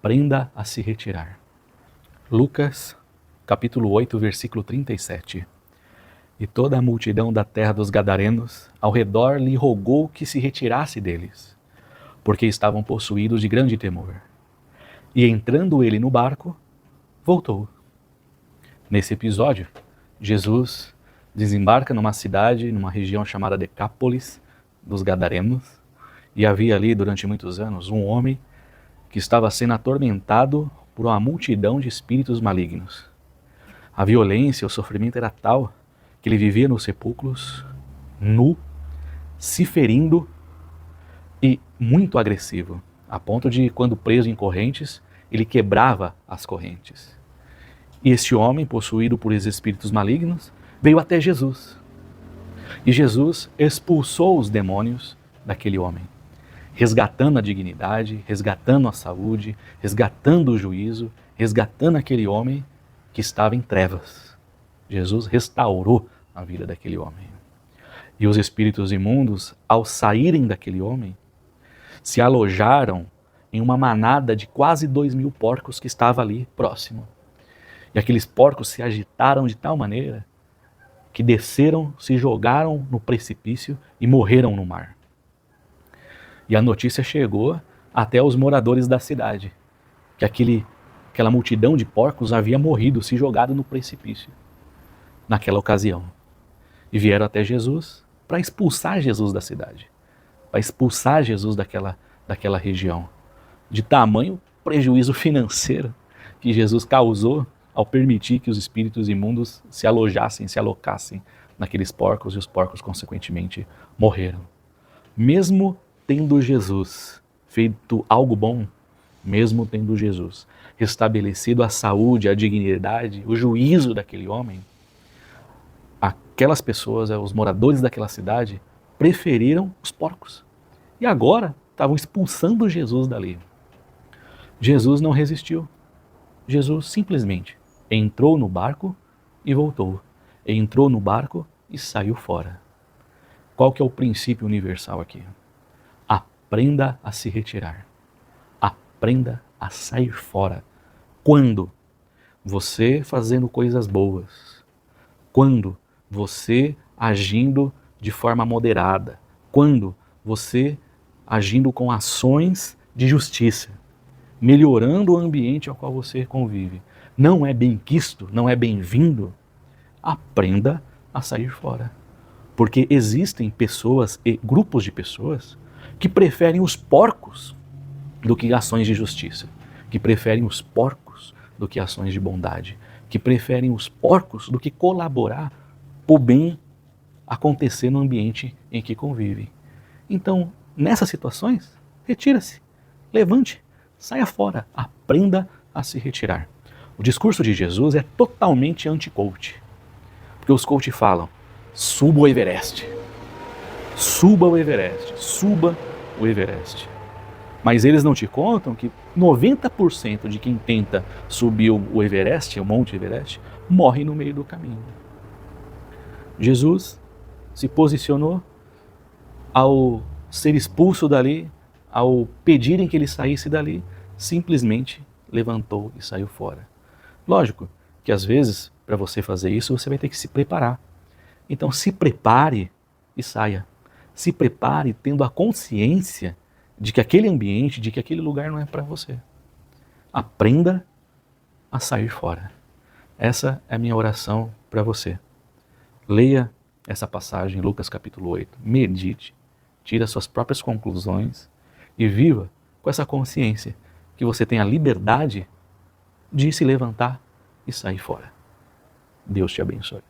aprenda a se retirar. Lucas, capítulo 8, versículo 37. E toda a multidão da terra dos Gadarenos ao redor lhe rogou que se retirasse deles, porque estavam possuídos de grande temor. E entrando ele no barco, voltou. Nesse episódio, Jesus desembarca numa cidade, numa região chamada Decápolis dos Gadarenos, e havia ali durante muitos anos um homem que estava sendo atormentado por uma multidão de espíritos malignos. A violência, o sofrimento era tal que ele vivia nos sepulcros, nu, se ferindo e muito agressivo, a ponto de, quando preso em correntes, ele quebrava as correntes. E este homem, possuído por esses espíritos malignos, veio até Jesus. E Jesus expulsou os demônios daquele homem, resgatando a dignidade, resgatando a saúde, resgatando o juízo, resgatando aquele homem que estava em trevas. Jesus restaurou a vida daquele homem. E os espíritos imundos, ao saírem daquele homem, se alojaram em uma manada de quase 2.000 porcos que estava ali próximo. E aqueles porcos se agitaram de tal maneira que desceram, se jogaram no precipício e morreram no mar. E a notícia chegou até os moradores da cidade, que aquela multidão de porcos havia morrido, se jogado no precipício naquela ocasião. E vieram até Jesus para expulsar Jesus da cidade, para expulsar Jesus daquela região. De tamanho prejuízo financeiro que Jesus causou ao permitir que os espíritos imundos se alojassem, se alocassem naqueles porcos, e os porcos consequentemente morreram. Mesmo tendo Jesus feito algo bom, mesmo tendo Jesus restabelecido a saúde, a dignidade, o juízo daquele homem, aquelas pessoas, os moradores daquela cidade, preferiram os porcos. E agora estavam expulsando Jesus dali. Jesus não resistiu. Jesus simplesmente entrou no barco e voltou. Entrou no barco e saiu fora. Qual que é o princípio universal aqui? Aprenda a se retirar. Aprenda a sair fora. Quando? Você fazendo coisas boas. Quando? Você agindo de forma moderada. Quando? Você agindo com ações de justiça, melhorando o ambiente ao qual você convive. Não é bem-quisto, não é bem-vindo. Aprenda a sair fora. Porque existem pessoas e grupos de pessoas que preferem os porcos do que ações de justiça, que preferem os porcos do que ações de bondade, que preferem os porcos do que colaborar para o bem acontecer no ambiente em que convivem. Então, nessas situações, retira-se, levante, saia fora, aprenda a se retirar. O discurso de Jesus é totalmente anti-coach, porque os coach falam: suba o Everest, suba o Everest, suba o Everest. Mas eles não te contam que 90% de quem tenta subir o Everest, o Monte Everest, morre no meio do caminho. Jesus se posicionou ao ser expulso dali, ao pedirem que ele saísse dali, simplesmente levantou e saiu fora. Lógico que às vezes, para você fazer isso, você vai ter que se preparar. Então se prepare e saia. Se prepare tendo a consciência de que aquele ambiente, de que aquele lugar não é para você. Aprenda a sair fora. Essa é a minha oração para você. Leia essa passagem, Lucas capítulo 8, medite, tire as suas próprias conclusões e viva com essa consciência que você tem a liberdade de se levantar e sair fora. Deus te abençoe.